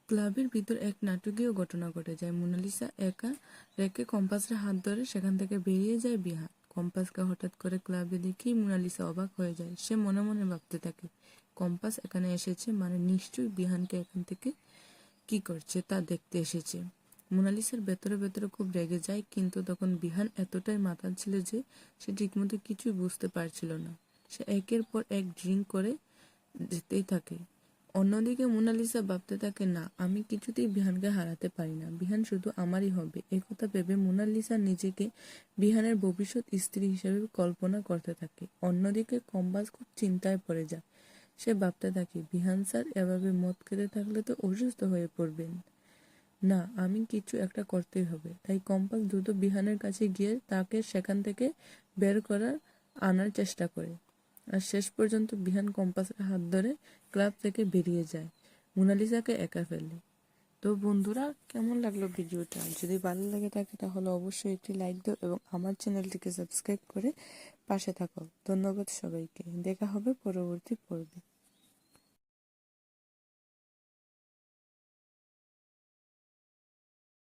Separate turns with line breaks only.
ক্লাবের ভিতর এক নাটকীয় ঘটনা ঘটে যায়। মোনালিসা একা রেখে কম্পাসের হাত ধরে সেখান থেকে বেরিয়ে যায় বিহান। কম্পাসকে হঠাৎ করে ক্লাবে দেখেই মোনালিসা অবাক হয়ে যায়। সে মনে মনে ভাবতে থাকে, কম্পাস এখানে এসেছে মানে নিশ্চয়ই বিহানকে এখান থেকে কি করছে তা দেখতে এসেছে। মোনালিসার ভেতরে ভেতরে খুব রেগে যায়, কিন্তু তখন বিহান এতটাই মাতাল ছিল যে সে ঠিকমতো কিছুই বুঝতে পারছিল না। সে একের পর এক ড্রিঙ্ক করে যেতেই থাকে। অন্যদিকে মোনালিসা ভাবতে থাকে, না, আমি কিছুতেই বিহানকে হারাতে পারি না, বিহান শুধু আমারই হবে। একথা ভেবে মোনালিসা নিজেকে বিহানের ভবিষ্যৎ স্ত্রী হিসেবে কল্পনা করতে থাকে। অন্যদিকে কম্পাস খুব চিন্তায় পড়ে যায়। সে ভাবতে থাকে, বিহান স্যার এভাবে মদ খেতে থাকলে তো অসুস্থ হয়ে পড়বেন। না, আমি কিছু একটা করতেই হবে। তাই কম্পাস দ্রুত বিহানের কাছে গিয়ে তাকে সেখান থেকে বের করার আনার চেষ্টা করে। আর শেষ পর্যন্ত বিহান কম্পাসের হাত ধরে ক্লাব থেকে বেরিয়ে যায়, মোনালিসাকে একা ফেলে। তো বন্ধুরা, কেমন লাগলো ভিডিওটা? যদি ভালো লাগে থাকে তাহলে অবশ্যই একটি লাইক দাও এবং আমার চ্যানেলটিকে সাবস্ক্রাইব করে পাশে থাকো। ধন্যবাদ সবাইকে। দেখা হবে পরবর্তী পর্বে।